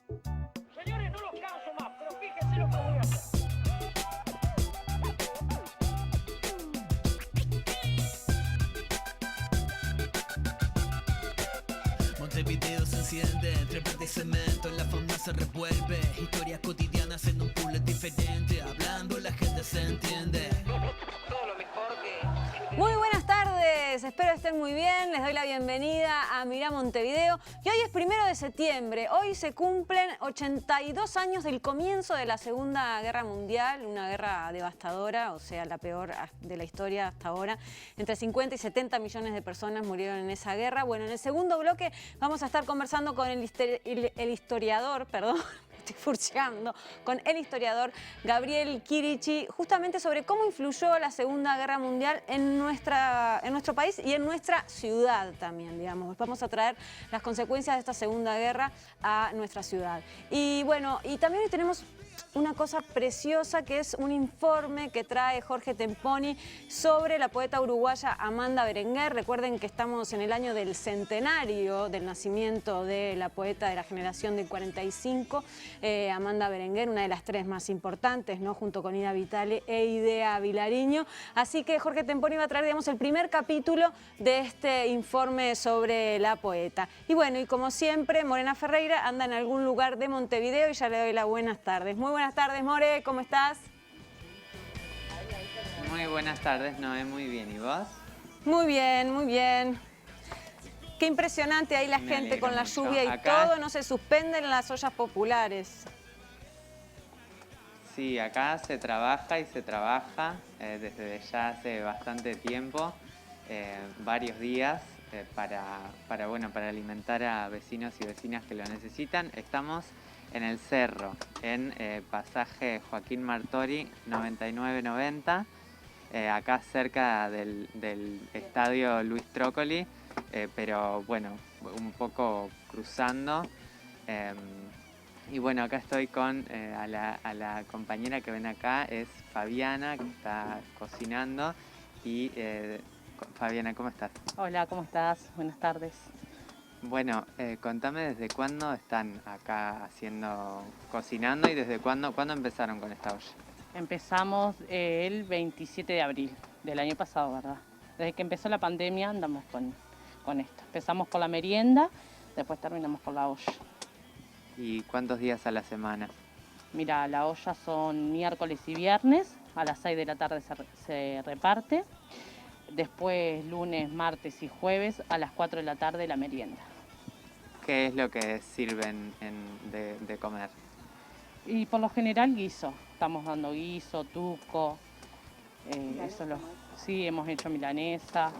Señores, no los canso más, pero fíjense lo que voy a hacer. Montevideo se enciende, entre verde y cemento, la fauna se revuelve, historias cotidianas en un puzzle diferente, hablando la gente se entiende. Todo lo mejor que... Muy buenas tardes, espero estén muy bien, les doy la bienvenida a Mirá Montevideo y hoy es 1 de septiembre, hoy se cumplen 82 años del comienzo de la Segunda Guerra Mundial, una guerra devastadora, o sea, la peor de la historia hasta ahora. Entre 50 y 70 millones de personas murieron en esa guerra. Bueno, en el segundo bloque vamos a estar conversando con el historiador, perdón, estoy furciando, con el historiador Gabriel Chirichi, justamente sobre cómo influyó la Segunda Guerra Mundial en nuestro país y en nuestra ciudad también, digamos. Vamos a traer las consecuencias de esta Segunda Guerra a nuestra ciudad. Y bueno, y también hoy tenemos una cosa preciosa que es un informe que trae Jorge Temponi sobre la poeta uruguaya Amanda Berenguer. Recuerden que estamos en el año del centenario del nacimiento de la poeta de la generación del 45, Amanda Berenguer, una de las tres más importantes, ¿no? Junto con Ida Vitale e Idea Vilariño. Así que Jorge Temponi va a traer, digamos, el primer capítulo de este informe sobre la poeta. Y bueno, y como siempre, Morena Ferreira anda en algún lugar de Montevideo y ya le doy las buenas tardes. Muy buenas tardes, More, ¿cómo estás? Muy buenas tardes, Noé, muy bien. ¿Y vos? Muy bien, muy bien. Qué impresionante ahí la Me gente alegro con la mucho. lluvia y Acá- todo, no se suspenden las ollas populares. Sí, acá se trabaja y se trabaja desde ya hace bastante tiempo, varios días, para alimentar a vecinos y vecinas que lo necesitan. Estamos en el cerro, en pasaje Joaquín Martori 9990, acá cerca del estadio Luis Trócoli, pero bueno, un poco cruzando. Y bueno, acá estoy con a la compañera que ven acá, es Fabiana, que está cocinando. Y Fabiana, ¿cómo estás? Hola, ¿cómo estás? Buenas tardes. Bueno, contame desde cuándo están acá cocinando y desde cuándo empezaron con esta olla. Empezamos el 27 de abril del año pasado, ¿verdad? Desde que empezó la pandemia andamos con esto. Empezamos con la merienda, después terminamos con la olla. ¿Y cuántos días a la semana? Mira, la olla son miércoles y viernes, a las 6 de la tarde se reparte. Después lunes, martes y jueves a las 4 de la tarde la merienda. ¿Qué es lo que sirven de comer? Y por lo general guiso. Estamos dando guiso, tuco. Sí, hemos hecho milanesa.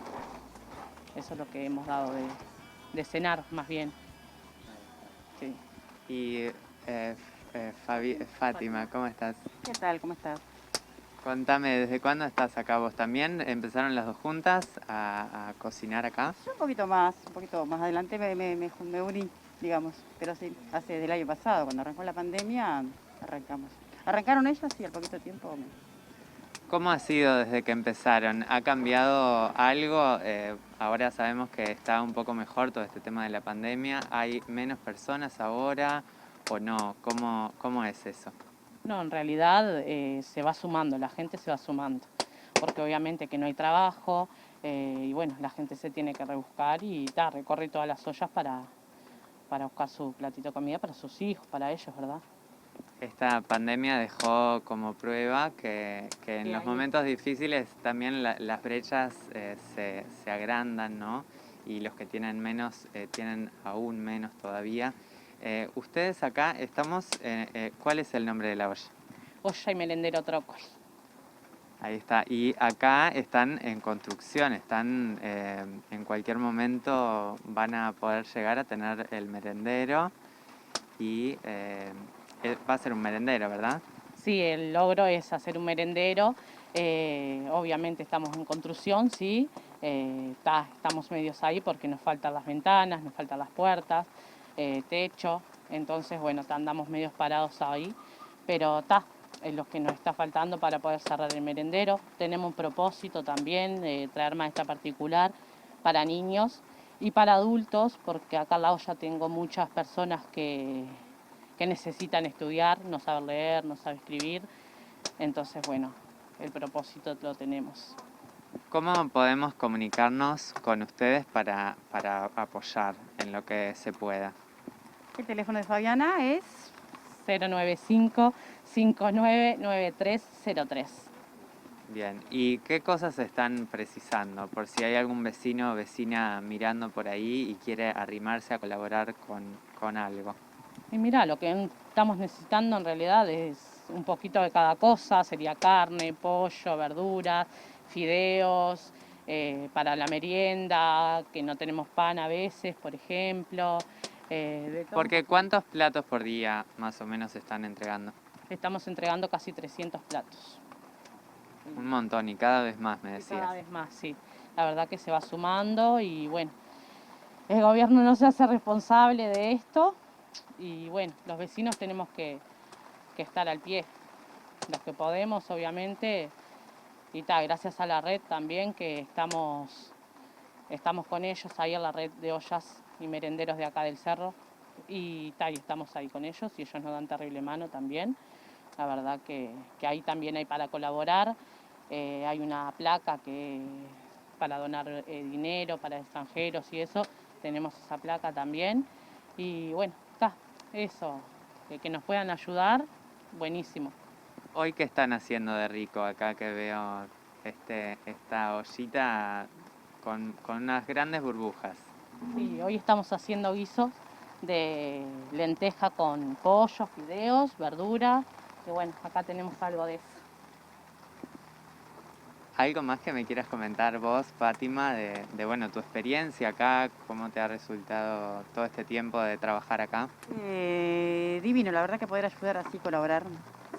Eso es lo que hemos dado de cenar, más bien. Sí. Y Fátima, ¿cómo estás? ¿Qué tal? ¿Cómo estás? Contame, ¿desde cuándo estás acá vos también? ¿Empezaron las dos juntas a cocinar acá? Yo un poquito más adelante me uní, digamos, pero sí, desde el año pasado, cuando arrancó la pandemia, arrancamos. Arrancaron ellas y al poquito tiempo. ¿Cómo ha sido desde que empezaron? ¿Ha cambiado algo? Ahora sabemos que está un poco mejor todo este tema de la pandemia. ¿Hay menos personas ahora o no? ¿Cómo es eso? No, en realidad se va sumando, la gente se va sumando. Porque obviamente que no hay trabajo y bueno, la gente se tiene que rebuscar y recorre todas las ollas para buscar su platito de comida para sus hijos, para ellos, ¿verdad? Esta pandemia dejó como prueba que en los momentos difíciles también las brechas se agrandan, ¿no? Y los que tienen menos tienen aún menos todavía. Ustedes acá estamos, ¿cuál es el nombre de la olla? Olla y merendero Trócoli. Ahí está. Y acá están en construcción, están en cualquier momento van a poder llegar a tener el merendero y va a ser un merendero, ¿verdad? Sí, el logro es hacer un merendero. Obviamente estamos en construcción, sí. Estamos medios ahí porque nos faltan las ventanas, nos faltan las puertas, techo. Entonces, bueno, andamos medios parados ahí. Pero es lo que nos está faltando para poder cerrar el merendero. Tenemos un propósito también de traer maestra particular para niños y para adultos, porque acá en la olla tengo muchas personas que que necesitan estudiar, no saber leer, no saber escribir. Entonces, bueno, el propósito lo tenemos. ¿Cómo podemos comunicarnos con ustedes para apoyar en lo que se pueda? El teléfono de Fabiana es 095-599303. Bien, ¿y qué cosas están precisando? Por si hay algún vecino o vecina mirando por ahí y quiere arrimarse a colaborar con algo. Y mira, lo que estamos necesitando en realidad es un poquito de cada cosa, sería carne, pollo, verduras, fideos, para la merienda, que no tenemos pan a veces, por ejemplo. De todo. Porque ¿cuántos platos por día más o menos están entregando? Estamos entregando casi 300 platos. Un montón y cada vez más, me Y decías. cada vez más, sí. La verdad que se va sumando y bueno, el gobierno no se hace responsable de esto y bueno, los vecinos tenemos que estar al pie, los que podemos obviamente, y gracias a la red también que estamos con ellos ahí en la red de ollas y merenderos de acá del cerro y estamos ahí con ellos y ellos nos dan terrible mano también. La verdad que ahí también hay para colaborar. Hay una placa para donar dinero para extranjeros y eso, tenemos esa placa también. Y bueno, eso, que nos puedan ayudar, buenísimo. Hoy, ¿qué están haciendo de rico acá que veo esta ollita con unas grandes burbujas? Sí, hoy estamos haciendo guisos de lenteja con pollo, fideos, verdura. Y bueno, acá tenemos algo de eso. ¿Algo más que me quieras comentar vos, Fátima, de bueno, tu experiencia acá? ¿Cómo te ha resultado todo este tiempo de trabajar acá? divino, la verdad que poder ayudar así, colaborar,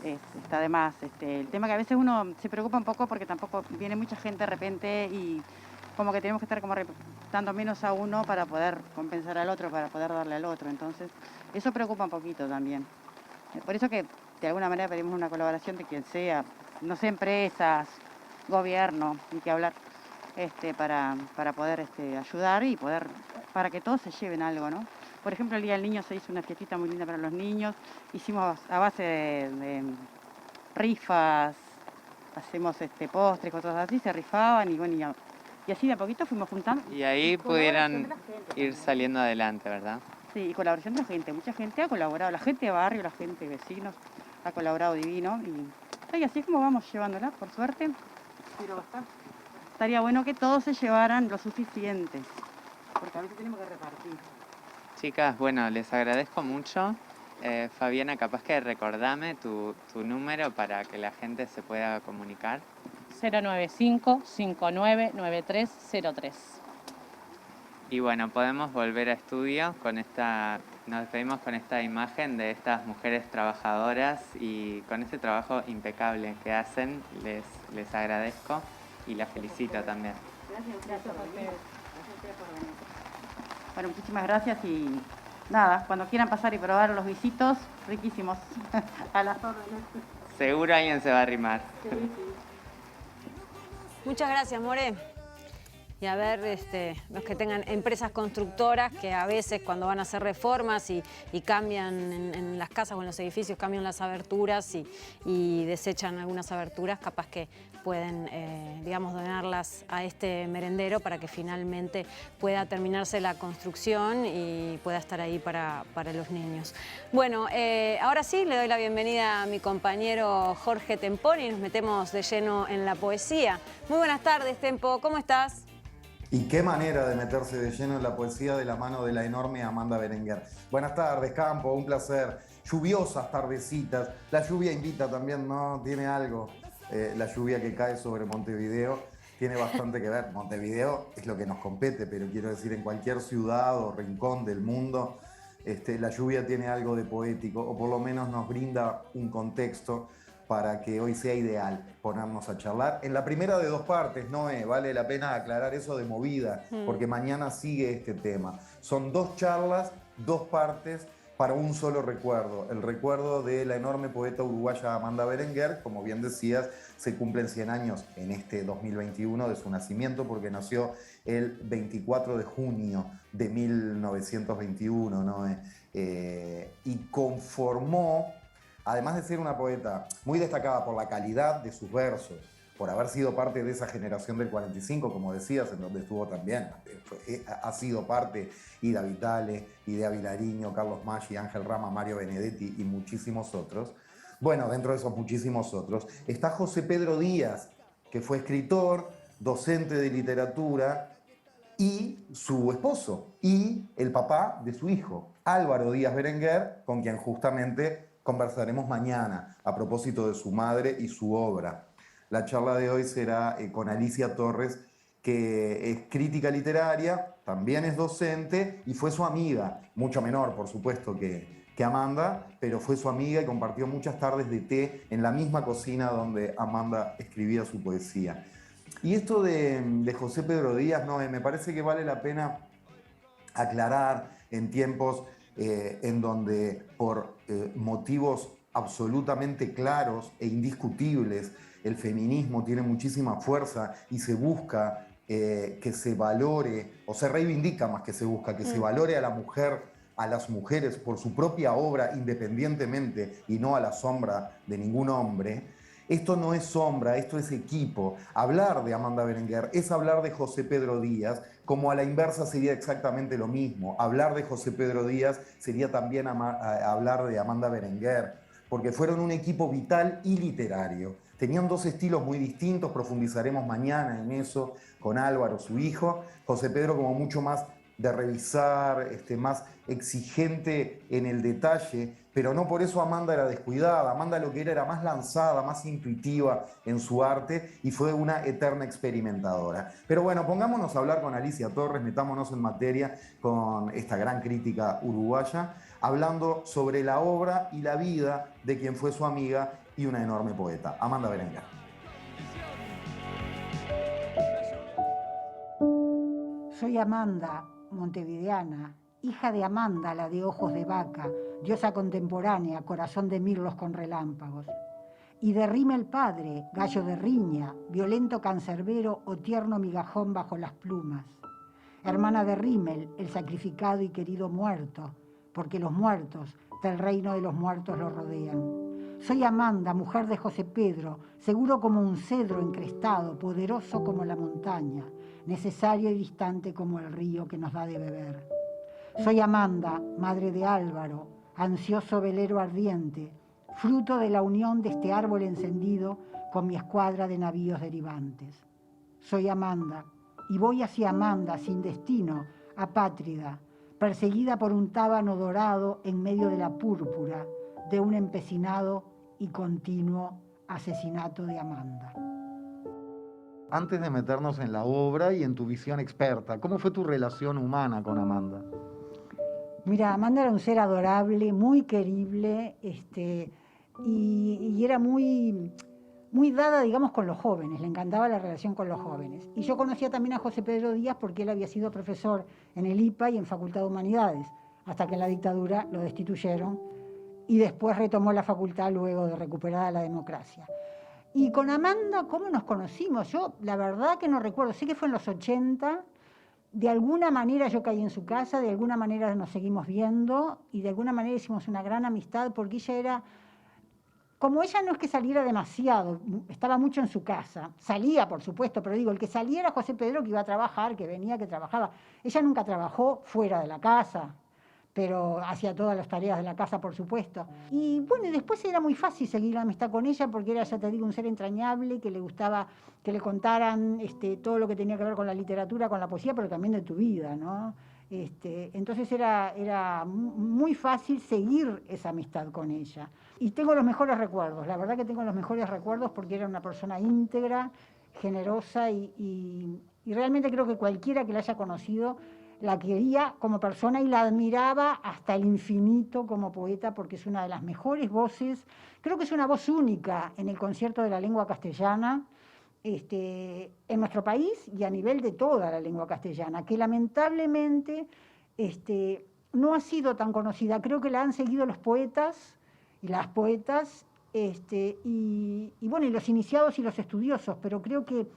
está de más. El tema que a veces uno se preocupa un poco porque tampoco viene mucha gente de repente y como que tenemos que estar como dando menos a uno para poder compensar al otro, para poder darle al otro. Entonces, eso preocupa un poquito también. Por eso que de alguna manera pedimos una colaboración de quien sea, no sé, empresas, gobierno, ni que hablar, para poder ayudar y para que todos se lleven algo, ¿no? Por ejemplo, el Día del Niño se hizo una fiestita muy linda para los niños, hicimos a base de rifas, hacemos postres, cosas así, se rifaban y bueno, y así de a poquito fuimos juntando. Y ahí pudieran ir saliendo adelante, ¿verdad? Sí, y colaboración de la gente, mucha gente ha colaborado, la gente de barrio, la gente de vecinos, ha colaborado divino y así es como vamos llevándola, por suerte. Pero estaría bueno que todos se llevaran lo suficiente, porque a veces tenemos que repartir. Chicas, bueno, les agradezco mucho. Fabiana, capaz que recordame tu número para que la gente se pueda comunicar. 095-599303. Y bueno, podemos volver a estudio nos despedimos con esta imagen de estas mujeres trabajadoras y con este trabajo impecable que hacen. Les agradezco y las felicito también. Gracias a ustedes por venir. Bueno, muchísimas gracias y nada, cuando quieran pasar y probar los visitos, riquísimos, a las órdenes. Seguro alguien se va a arrimar. Sí, sí. Muchas gracias, More. Y a ver, los que tengan empresas constructoras que a veces cuando van a hacer reformas y cambian en las casas o en los edificios, cambian las aberturas y desechan algunas aberturas, capaz que pueden, digamos, donarlas a este merendero para que finalmente pueda terminarse la construcción y pueda estar ahí para los niños. Bueno, ahora sí le doy la bienvenida a mi compañero Jorge Temponi y nos metemos de lleno en la poesía. Muy buenas tardes, Tempo, ¿cómo estás? Y qué manera de meterse de lleno en la poesía de la mano de la enorme Amanda Berenguer. Buenas tardes, Campo, un placer. Lluviosas tardecitas. La lluvia invita también, ¿no? Tiene algo. La lluvia que cae sobre Montevideo tiene bastante que ver. Montevideo es lo que nos compete, pero quiero decir, en cualquier ciudad o rincón del mundo, la lluvia tiene algo de poético, o por lo menos nos brinda un contexto para que hoy sea ideal ponernos a charlar. En la primera de dos partes, Noé, vale la pena aclarar eso de movida, porque mañana sigue este tema. Son dos charlas, dos partes para un solo recuerdo. El recuerdo de la enorme poeta uruguaya Amanda Berenguer, como bien decías, se cumplen 100 años en este 2021 de su nacimiento, porque nació el 24 de junio de 1921, Noé. Y con formó, además de ser una poeta muy destacada por la calidad de sus versos, por haber sido parte de esa generación del 45, como decías, en donde estuvo también, ha sido parte Ida Vitale, Idea Vilariño, Carlos Maggi, Ángel Rama, Mario Benedetti y muchísimos otros. Bueno, dentro de esos muchísimos otros está José Pedro Díaz, que fue escritor, docente de literatura y su esposo, y el papá de su hijo, Álvaro Díaz Berenguer, con quien justamente conversaremos mañana a propósito de su madre y su obra. La charla de hoy será con Alicia Torres, que es crítica literaria, también es docente y fue su amiga, mucho menor por supuesto que Amanda, pero fue su amiga y compartió muchas tardes de té en la misma cocina donde Amanda escribía su poesía. Y esto de José Pedro Díaz, ¿no? Me parece que vale la pena aclarar en tiempos en donde por motivos absolutamente claros e indiscutibles el feminismo tiene muchísima fuerza y se busca que se valore, o se reivindica más que se busca, que se valore a la mujer, a las mujeres por su propia obra independientemente y no a la sombra de ningún hombre. Esto no es sombra, esto es equipo. Hablar de Amanda Berenguer es hablar de José Pedro Díaz, como a la inversa sería exactamente lo mismo. Hablar de José Pedro Díaz sería también hablar de Amanda Berenguer, porque fueron un equipo vital y literario. Tenían dos estilos muy distintos, profundizaremos mañana en eso con Álvaro, su hijo. José Pedro como mucho más de revisar, más exigente en el detalle, pero no por eso Amanda era descuidada. Amanda lo que era más lanzada, más intuitiva en su arte y fue una eterna experimentadora. Pero bueno, pongámonos a hablar con Alicia Torres, metámonos en materia con esta gran crítica uruguaya, hablando sobre la obra y la vida de quien fue su amiga y una enorme poeta, Amanda Berenguer. Soy Amanda, montevideana, hija de Amanda, la de ojos de vaca, diosa contemporánea, corazón de mirlos con relámpagos. Y de Rímel padre, gallo de riña, violento cancerbero o tierno migajón bajo las plumas. Hermana de Rímel, el sacrificado y querido muerto, porque los muertos del reino de los muertos lo rodean. Soy Amanda, mujer de José Pedro, seguro como un cedro encrestado, poderoso como la montaña, necesario y distante como el río que nos da de beber. Soy Amanda, madre de Álvaro, ansioso velero ardiente, fruto de la unión de este árbol encendido con mi escuadra de navíos derivantes. Soy Amanda, y voy hacia Amanda sin destino, apátrida, perseguida por un tábano dorado en medio de la púrpura de un empecinado y continuo asesinato de Amanda. Antes de meternos en la obra y en tu visión experta, ¿cómo fue tu relación humana con Amanda? Mira, Amanda era un ser adorable, muy querible, y era muy dada, digamos, con los jóvenes, le encantaba la relación con los jóvenes. Y yo conocía también a José Pedro Díaz porque él había sido profesor en el IPA y en Facultad de Humanidades, hasta que en la dictadura lo destituyeron y después retomó la facultad luego de recuperada la democracia. Y con Amanda, ¿cómo nos conocimos? Yo, la verdad que no recuerdo, sé que fue en los 80, de alguna manera yo caí en su casa, de alguna manera nos seguimos viendo y de alguna manera hicimos una gran amistad porque ella era, como ella no es que saliera demasiado, estaba mucho en su casa, salía por supuesto, pero digo, el que salía era José Pedro, que iba a trabajar, que venía, que trabajaba. Ella nunca trabajó fuera de la casa, pero hacía todas las tareas de la casa, por supuesto. Y bueno, y después era muy fácil seguir la amistad con ella porque era, ya te digo, un ser entrañable, que le gustaba que le contaran todo lo que tenía que ver con la literatura, con la poesía, pero también de tu vida, ¿no? Entonces era muy fácil seguir esa amistad con ella. Y tengo los mejores recuerdos, la verdad que tengo los mejores recuerdos porque era una persona íntegra, generosa y realmente creo que cualquiera que la haya conocido la quería como persona y la admiraba hasta el infinito como poeta porque es una de las mejores voces, creo que es una voz única en el concierto de la lengua castellana en nuestro país y a nivel de toda la lengua castellana, que lamentablemente no ha sido tan conocida. Creo que la han seguido los poetas y las poetas y bueno, y los iniciados y los estudiosos, pero creo que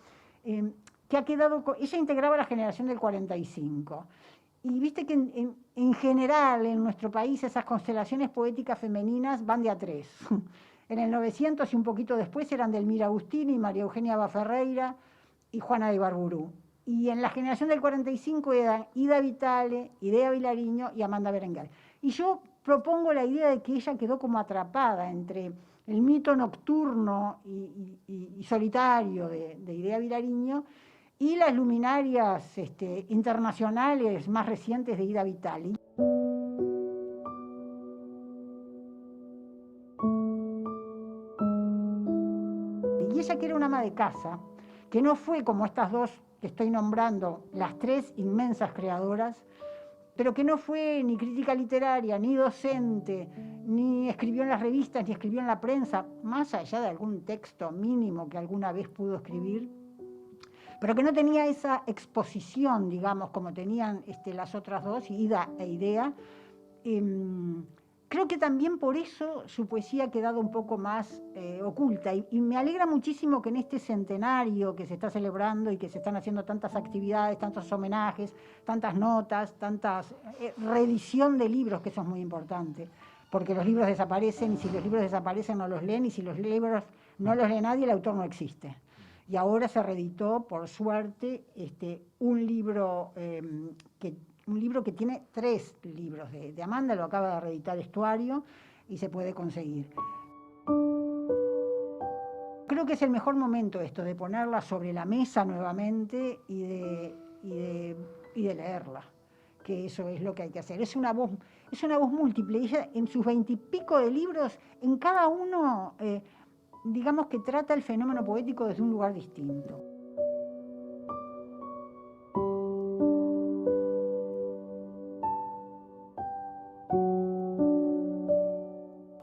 ha quedado, ella integraba la generación del 45 Y viste que en general en nuestro país esas constelaciones poéticas femeninas van de a tres. En el 900 y un poquito después eran Delmira Agustini, María Eugenia Baferreira y Juana de Ibarburu. Y en la generación del 45 eran Ida Vitale, Idea Vilariño y Amanda Berenguer. Y yo propongo la idea de que ella quedó como atrapada entre el mito nocturno y solitario de Idea Vilariño y las luminarias internacionales más recientes de Ida Vitale. Y ella, que era una ama de casa, que no fue como estas dos que estoy nombrando, las tres inmensas creadoras, pero que no fue ni crítica literaria, ni docente, ni escribió en las revistas, ni escribió en la prensa, más allá de algún texto mínimo que alguna vez pudo escribir, pero que no tenía esa exposición, digamos, como tenían las otras dos, Ida e Idea. Creo que también por eso su poesía ha quedado un poco más oculta, y me alegra muchísimo que en este centenario que se está celebrando y que se están haciendo tantas actividades, tantos homenajes, tantas notas, tantas reedición de libros, que eso es muy importante, porque los libros desaparecen, y si los libros desaparecen no los leen, y si los libros no los lee nadie, el autor no existe. Y ahora se reeditó, por suerte, un libro que tiene 3 libros de Amanda, lo acaba de reeditar Estuario y se puede conseguir. Creo que es el mejor momento esto, de ponerla sobre la mesa nuevamente y de leerla, que eso es lo que hay que hacer. Es una voz múltiple. Ella, en sus 20 y pico de libros, en cada uno, digamos que trata el fenómeno poético desde un lugar distinto.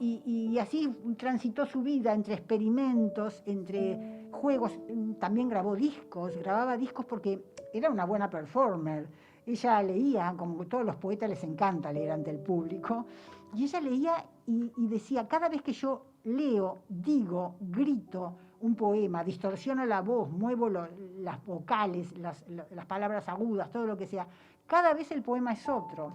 Y así transitó su vida entre experimentos, entre juegos. También grababa discos porque era una buena performer. Ella leía, como todos los poetas les encanta leer ante el público, y ella leía y decía: cada vez que yo leo, digo, grito un poema, distorsiono la voz, muevo las vocales, las palabras agudas, todo lo que sea, cada vez el poema es otro.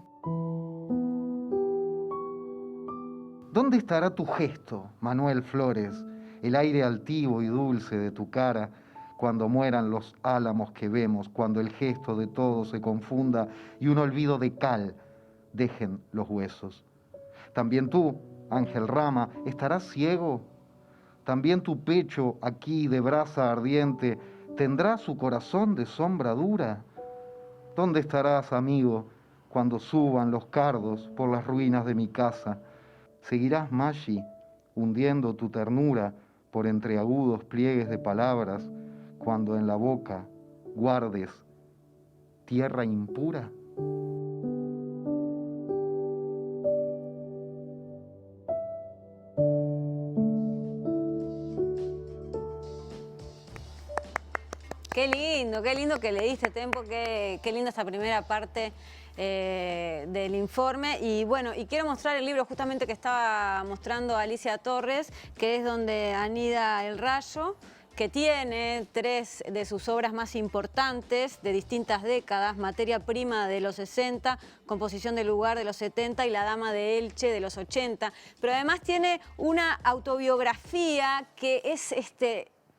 ¿Dónde estará tu gesto, Manuel Flores, el aire altivo y dulce de tu cara, cuando mueran los álamos que vemos, cuando el gesto de todo se confunda y un olvido de cal dejen los huesos? También tú, Ángel Rama, ¿estarás ciego? También tu pecho, aquí de brasa ardiente, ¿tendrá su corazón de sombra dura? ¿Dónde estarás, amigo, cuando suban los cardos por las ruinas de mi casa? ¿Seguirás, Maggi, hundiendo tu ternura por entre agudos pliegues de palabras, cuando en la boca guardes tierra impura? Qué lindo que leíste, Tempo, qué linda esta primera parte del informe. Y bueno, y quiero mostrar el libro justamente que estaba mostrando Alicia Torres, que es donde anida el rayo, que tiene 3 de sus obras más importantes de distintas décadas: Materia prima de los 60, Composición del lugar de los 70 y La dama de Elche de los 80. Pero además tiene una autobiografía que es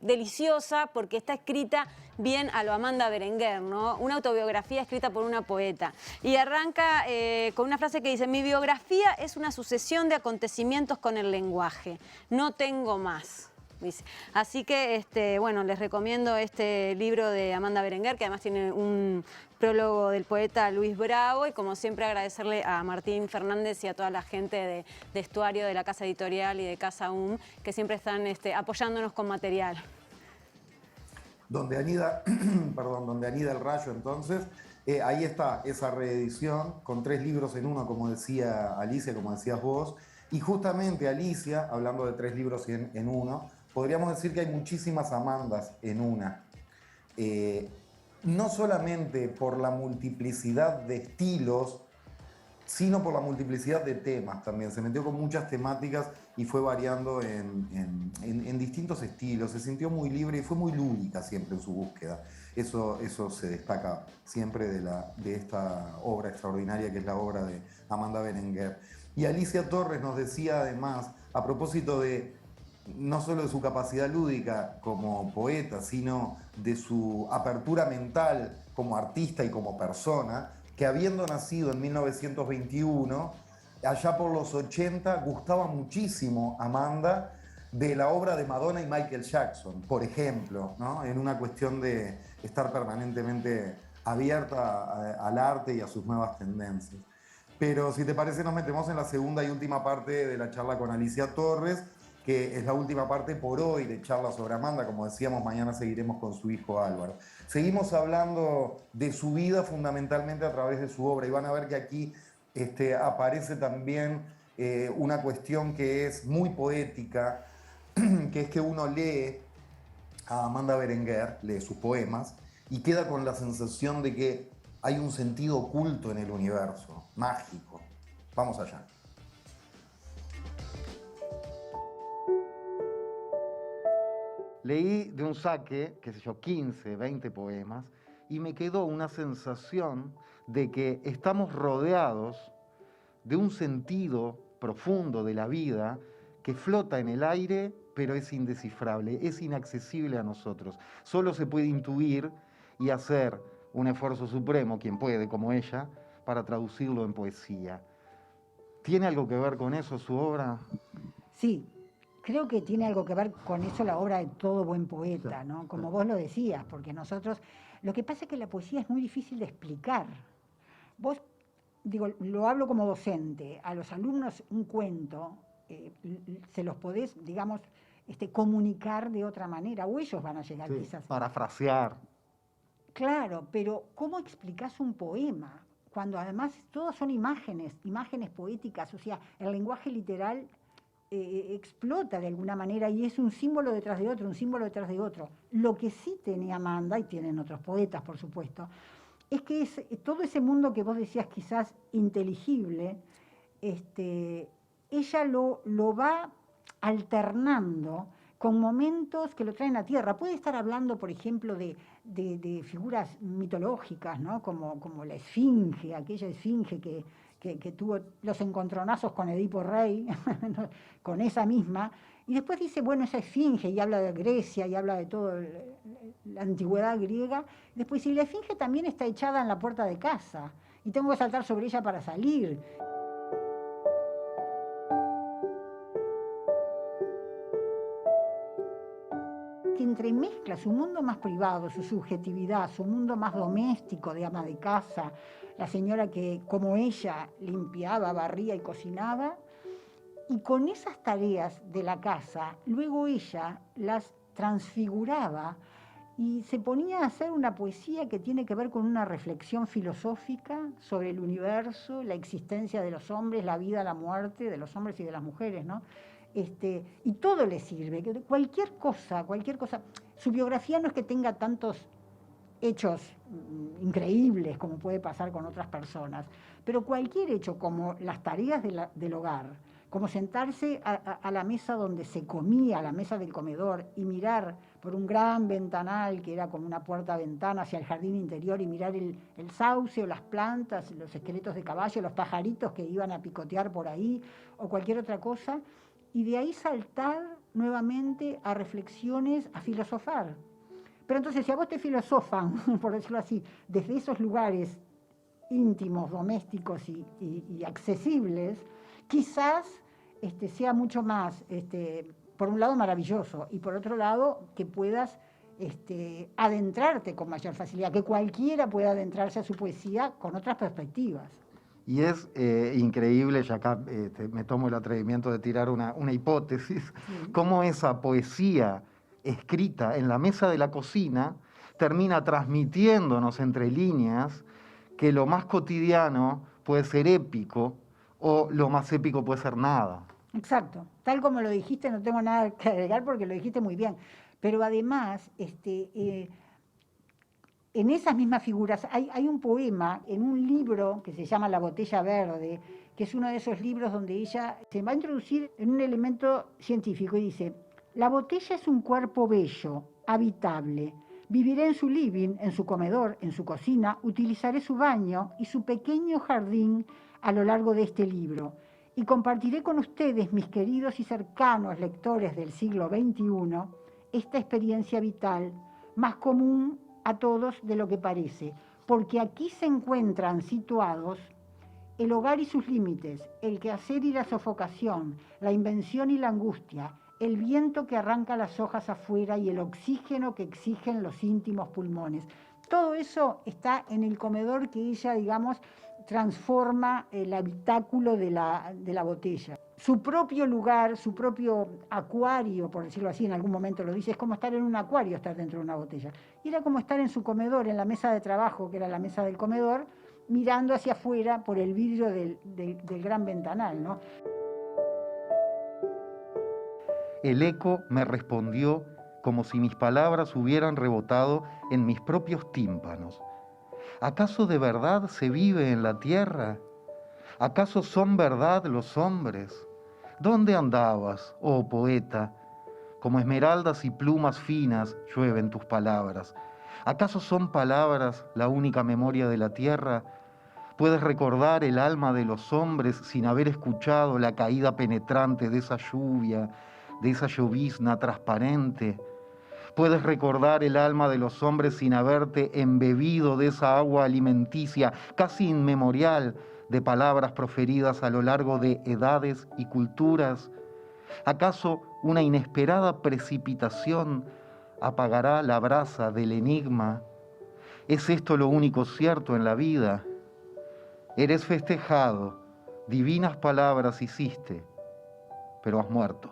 deliciosa, porque está escrita bien a lo Amanda Berenguer, ¿no? Una autobiografía escrita por una poeta. Y arranca con una frase que dice: mi biografía es una sucesión de acontecimientos con el lenguaje. No tengo más. Dice. Así que, bueno, les recomiendo este libro de Amanda Berenguer, que además tiene un prólogo del poeta Luis Bravo, y como siempre agradecerle a Martín Fernández y a toda la gente de Estuario, de la Casa Editorial y de Casa UM, que siempre están apoyándonos con material. Donde anida, donde anida el rayo, entonces, ahí está esa reedición con 3 libros en uno, como decía Alicia, como decías vos. Y justamente, Alicia, hablando de 3 libros en uno, podríamos decir que hay muchísimas Amandas en una. No solamente por la multiplicidad de estilos sino por la multiplicidad de temas también. Se metió con muchas temáticas y fue variando en distintos estilos. Se sintió muy libre y fue muy lúdica siempre en su búsqueda. Eso se destaca siempre de esta obra extraordinaria que es la obra de Amanda Berenguer. Y Alicia Torres nos decía además, a propósito de no solo de su capacidad lúdica como poeta, sino de su apertura mental como artista y como persona, que habiendo nacido en 1921, allá por los 80, gustaba muchísimo Amanda de la obra de Madonna y Michael Jackson, por ejemplo, ¿no? En una cuestión de estar permanentemente abierta al arte y a sus nuevas tendencias. Pero si te parece, nos metemos en la segunda y última parte de la charla con Alicia Torres, que es la última parte por hoy de charla sobre Amanda. Como decíamos, mañana seguiremos con su hijo Álvaro. Seguimos hablando de su vida fundamentalmente a través de su obra, y van a ver que aquí aparece también una cuestión que es muy poética, que es que uno lee a Amanda Berenguer, lee sus poemas, y queda con la sensación de que hay un sentido oculto en el universo, mágico. Vamos allá. Leí de un saque, qué sé yo, 15, 20 poemas, y me quedó una sensación de que estamos rodeados de un sentido profundo de la vida que flota en el aire, pero es indescifrable, es inaccesible a nosotros. Solo se puede intuir y hacer un esfuerzo supremo, quien puede, como ella, para traducirlo en poesía. ¿Tiene algo que ver con eso su obra? Sí, creo que tiene algo que ver con eso la obra de todo buen poeta, ¿no? Como vos lo decías, porque nosotros... Lo que pasa es que la poesía es muy difícil de explicar. Vos, digo, lo hablo como docente, a los alumnos un cuento, se los podés, digamos, comunicar de otra manera, o ellos van a llegar quizás... Parafrasear. Claro, pero ¿cómo explicás un poema? Cuando además todos son imágenes poéticas, o sea, el lenguaje literal explota de alguna manera y es un símbolo detrás de otro, un símbolo detrás de otro. Lo que sí tenía Amanda, y tienen otros poetas, por supuesto, es que todo ese mundo que vos decías quizás inteligible, ella lo va alternando con momentos que lo traen a tierra. Puede estar hablando, por ejemplo, de figuras mitológicas, ¿no? Como la esfinge, aquella esfinge que tuvo los encontronazos con Edipo Rey, con esa misma, y después dice, bueno, esa esfinge, y habla de Grecia, y habla de toda la antigüedad griega, después dice, y la esfinge también está echada en la puerta de casa, y tengo que saltar sobre ella para salir. Que entremezcla su mundo más privado, su subjetividad, su mundo más doméstico de ama de casa, la señora que, como ella, limpiaba, barría y cocinaba, y con esas tareas de la casa, luego ella las transfiguraba y se ponía a hacer una poesía que tiene que ver con una reflexión filosófica sobre el universo, la existencia de los hombres, la vida, la muerte de los hombres y de las mujeres, ¿no? Y todo le sirve, cualquier cosa. Su biografía no es que tenga tantos hechos increíbles como puede pasar con otras personas, pero cualquier hecho, como las tareas del hogar, como sentarse a la mesa donde se comía, a la mesa del comedor, y mirar por un gran ventanal que era como una puerta-ventana hacia el jardín interior, y mirar el sauce o las plantas, los esqueletos de caballo, los pajaritos que iban a picotear por ahí, o cualquier otra cosa, y de ahí saltar nuevamente a reflexiones, a filosofar. Pero entonces, si a vos te filosofan, por decirlo así, desde esos lugares íntimos, domésticos y accesibles, quizás sea mucho más, por un lado, maravilloso, y por otro lado, que puedas adentrarte con mayor facilidad, que cualquiera pueda adentrarse a su poesía con otras perspectivas. Y es increíble, y acá me tomo el atrevimiento de tirar una hipótesis, cómo esa poesía escrita en la mesa de la cocina termina transmitiéndonos entre líneas que lo más cotidiano puede ser épico o lo más épico puede ser nada. Exacto, tal como lo dijiste, no tengo nada que agregar porque lo dijiste muy bien, pero además en esas mismas figuras hay un poema en un libro que se llama La botella verde, que es uno de esos libros donde ella se va a introducir en un elemento científico y dice: la botella es un cuerpo bello, habitable. Viviré en su living, en su comedor, en su cocina, utilizaré su baño y su pequeño jardín a lo largo de este libro. Y compartiré con ustedes, mis queridos y cercanos lectores del siglo XXI, esta experiencia vital, más común a todos de lo que parece, porque aquí se encuentran situados el hogar y sus límites, el quehacer y la sofocación, la invención y la angustia, el viento que arranca las hojas afuera y el oxígeno que exigen los íntimos pulmones. Todo eso está en el comedor que ella, digamos, transforma el habitáculo de la botella. Su propio lugar, su propio acuario, por decirlo así, en algún momento lo dice, es como estar en un acuario, estar dentro de una botella. Y era como estar en su comedor, en la mesa de trabajo, que era la mesa del comedor, mirando hacia afuera por el vidrio del gran ventanal, ¿no? El eco me respondió como si mis palabras hubieran rebotado en mis propios tímpanos. ¿Acaso de verdad se vive en la tierra? ¿Acaso son verdad los hombres? ¿Dónde andabas, oh poeta? Como esmeraldas y plumas finas llueven tus palabras. ¿Acaso son palabras la única memoria de la tierra? ¿Puedes recordar el alma de los hombres sin haber escuchado la caída penetrante de esa lluvia, de esa llovizna transparente? ¿Puedes recordar el alma de los hombres sin haberte embebido de esa agua alimenticia casi inmemorial de palabras proferidas a lo largo de edades y culturas? ¿Acaso una inesperada precipitación apagará la brasa del enigma? ¿Es esto lo único cierto en la vida? Eres festejado, divinas palabras hiciste, pero has muerto.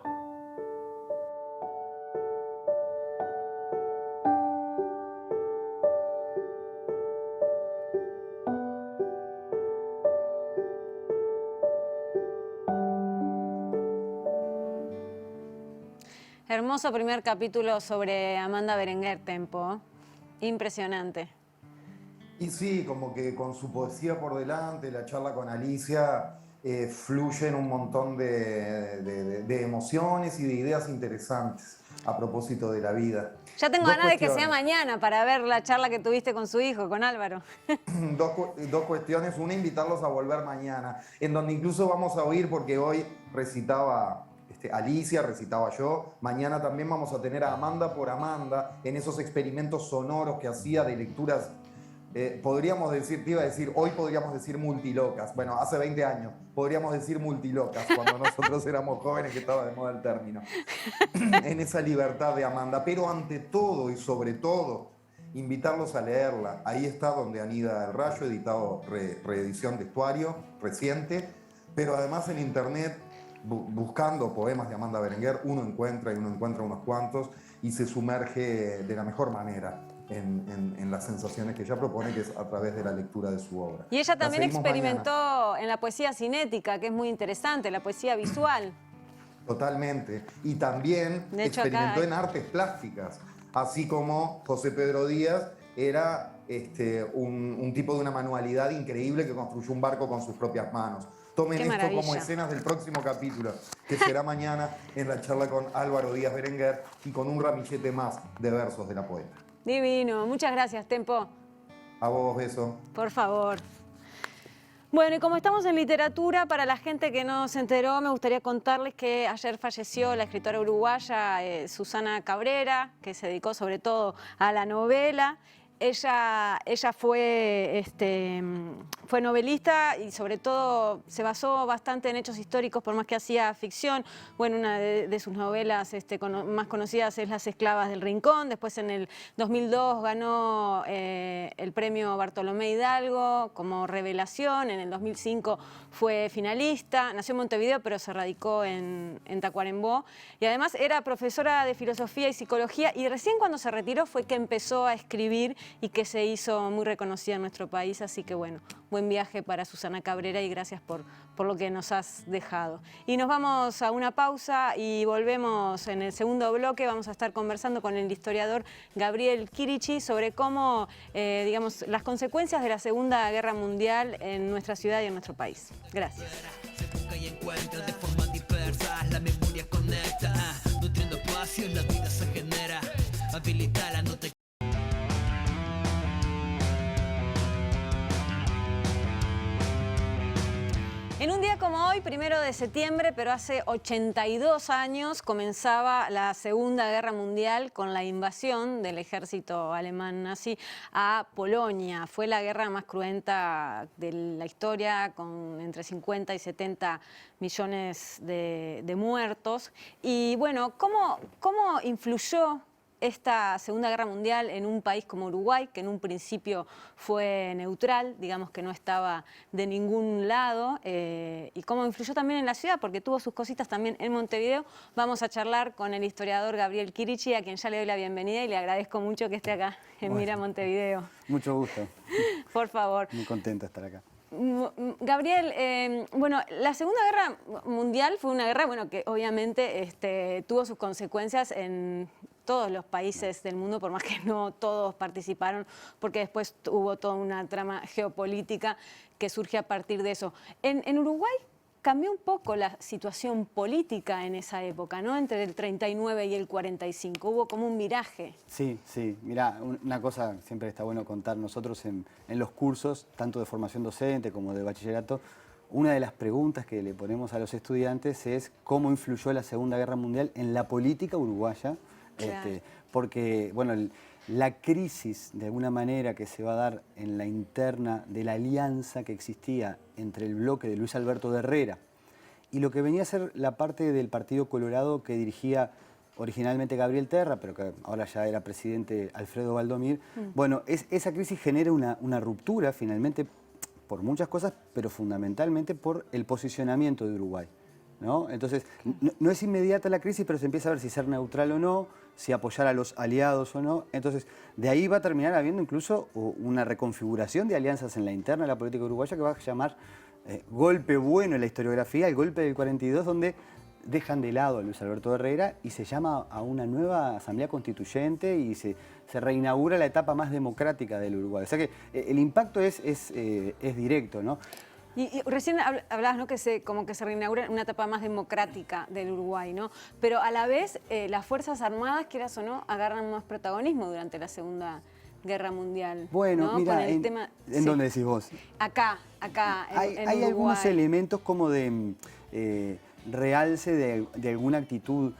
Hermoso primer capítulo sobre Amanda Berenguer, Tempo. Impresionante. Y sí, como que con su poesía por delante, la charla con Alicia, fluyen un montón de emociones y de ideas interesantes a propósito de la vida. Ya tengo ganas de que sea mañana para ver la charla que tuviste con su hijo, con Álvaro. Dos cuestiones. Una, invitarlos a volver mañana, en donde incluso vamos a oír, porque hoy recitaba Alicia, recitaba yo. Mañana también vamos a tener a Amanda por Amanda en esos experimentos sonoros que hacía de lecturas. Podríamos decir, te iba a decir, hoy podríamos decir multilocas. Bueno, hace 20 años podríamos decir multilocas, cuando nosotros éramos jóvenes, que estaba de moda el término. En esa libertad de Amanda. Pero ante todo y sobre todo, invitarlos a leerla. Ahí está Donde anida el rayo, editado, reedición de Estuario, reciente. Pero además en internet, buscando poemas de Amanda Berenguer, uno encuentra unos cuantos y se sumerge de la mejor manera en las sensaciones que ella propone, que es a través de la lectura de su obra. Y ella también experimentó en la poesía cinética, que es muy interesante, la poesía visual. Totalmente. Y también experimentó en artes plásticas, así como José Pedro Díaz era un tipo de una manualidad increíble que construyó un barco con sus propias manos. Tomen esto como escenas del próximo capítulo, que será mañana en la charla con Álvaro Díaz Berenguer y con un ramillete más de versos de la poeta. Divino. Muchas gracias, Tempo. A vos, beso. Por favor. Bueno, y como estamos en literatura, para la gente que no se enteró, me gustaría contarles que ayer falleció la escritora uruguaya Susana Cabrera, que se dedicó sobre todo a la novela. Ella fue novelista y sobre todo se basó bastante en hechos históricos, por más que hacía ficción. Bueno, una de sus novelas más conocidas es Las esclavas del Rincón. Después en el 2002 ganó el premio Bartolomé Hidalgo como revelación. En el 2005 fue finalista. Nació en Montevideo, pero se radicó en Tacuarembó. Y además era profesora de filosofía y psicología, y recién cuando se retiró fue que empezó a escribir y que se hizo muy reconocida en nuestro país. Así que bueno, buen viaje para Susana Cabrera y gracias por lo que nos has dejado. Y nos vamos a una pausa y volvemos en el segundo bloque. Vamos a estar conversando con el historiador Gabriel Chirichi sobre cómo, digamos, las consecuencias de la Segunda Guerra Mundial en nuestra ciudad y en nuestro país. Gracias. Se busca y encuentra de forma diversa, la memoria conecta, nutriendo espacio, la vida se genera, habilitala, no te... En un día como hoy, 1 de septiembre, pero hace 82 años, comenzaba la Segunda Guerra Mundial con la invasión del ejército alemán nazi a Polonia. Fue la guerra más cruenta de la historia, con entre 50 y 70 millones de muertos. Y bueno, ¿cómo influyó esta Segunda Guerra Mundial en un país como Uruguay, que en un principio fue neutral, digamos que no estaba de ningún lado, y cómo influyó también en la ciudad, porque tuvo sus cositas también en Montevideo? Vamos a charlar con el historiador Gabriel Chirichi, a quien ya le doy la bienvenida y le agradezco mucho que esté acá en Mira Montevideo. Mucho gusto. Por favor. Muy contento de estar acá. Gabriel, bueno, la Segunda Guerra Mundial fue una guerra, bueno, que obviamente tuvo sus consecuencias en todos los países del mundo, por más que no todos participaron, porque después hubo toda una trama geopolítica que surge a partir de eso. En Uruguay cambió un poco la situación política en esa época, ¿no? Entre el 39 y el 45, hubo como un viraje. Sí, sí. Mirá, una cosa siempre está bueno contar nosotros en los cursos, tanto de formación docente como de bachillerato, una de las preguntas que le ponemos a los estudiantes es cómo influyó la Segunda Guerra Mundial en la política uruguaya. Claro. Porque, bueno, la crisis, de alguna manera, que se va a dar en la interna de la alianza que existía entre el bloque de Luis Alberto de Herrera y lo que venía a ser la parte del Partido Colorado que dirigía originalmente Gabriel Terra, pero que ahora ya era presidente Alfredo Valdomir. Bueno, esa crisis genera una ruptura, finalmente, por muchas cosas, pero fundamentalmente por el posicionamiento de Uruguay, ¿no? Entonces, no es inmediata la crisis, pero se empieza a ver si ser neutral o no, si apoyar a los aliados o no. Entonces, de ahí va a terminar habiendo incluso una reconfiguración de alianzas en la interna de la política uruguaya que va a llamar golpe bueno en la historiografía, el golpe del 42, donde dejan de lado a Luis Alberto Herrera y se llama a una nueva asamblea constituyente y se reinaugura la etapa más democrática del Uruguay. O sea que el impacto es directo, ¿no? Y recién hablabas, ¿no?, que como que se reinaugura una etapa más democrática del Uruguay, ¿no? Pero a la vez las Fuerzas Armadas, quieras o no, agarran más protagonismo durante la Segunda Guerra Mundial. Bueno, ¿no? mira, ¿en sí. dónde decís vos? Acá, Hay Uruguay. algunos elementos como de realce de alguna actitud,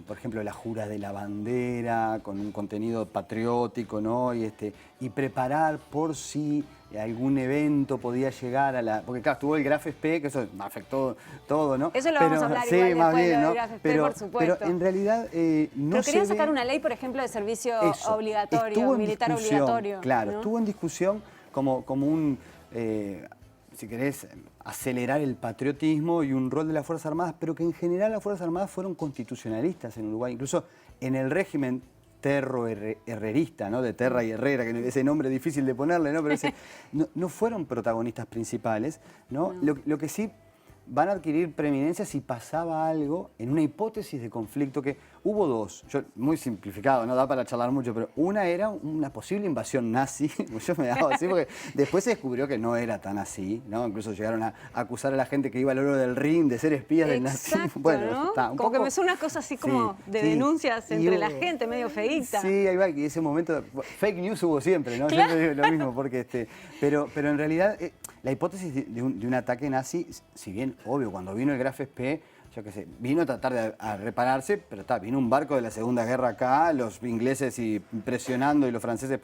por ejemplo, la jura de la bandera, con un contenido patriótico, ¿no? Y preparar por si algún evento podía llegar a la... Porque claro, estuvo el Graf Spee, que eso afectó todo, ¿no? Eso lo vamos a hablar igual más después bien, del ¿no? Graf Spee, por supuesto. Pero en realidad no pero querían se sacar ve... una ley, por ejemplo, de servicio obligatorio, Estuvo en militar discusión, obligatorio. Claro, ¿no? estuvo en discusión como un... si querés, acelerar el patriotismo y un rol de las Fuerzas Armadas, pero que en general las Fuerzas Armadas fueron constitucionalistas en Uruguay, incluso en el régimen terro-herrerista, ¿no? De Terra y Herrera, que ese nombre es difícil de ponerle, ¿no? Pero no fueron protagonistas principales, ¿no? Lo que sí van a adquirir preeminencia si pasaba algo en una hipótesis de conflicto que hubo dos, muy simplificado, no da para charlar mucho, pero una era una posible invasión nazi, yo me daba así porque después se descubrió que no era tan así, ¿no? Incluso llegaron a acusar a la gente que iba al oro del Rin de ser espías del nazismo. Bueno, ¿no? Está, un como poco... que me suena una cosa así como de denuncias entre la gente, medio feíta. Sí, ahí va, y ese momento, fake news hubo siempre, ¿no? Claro. Siempre digo lo mismo, porque pero en realidad la hipótesis de un ataque nazi, si bien, obvio, cuando vino el Graf Spee, yo qué sé, vino a tratar de repararse, pero vino un barco de la Segunda Guerra acá, los ingleses presionando y los franceses...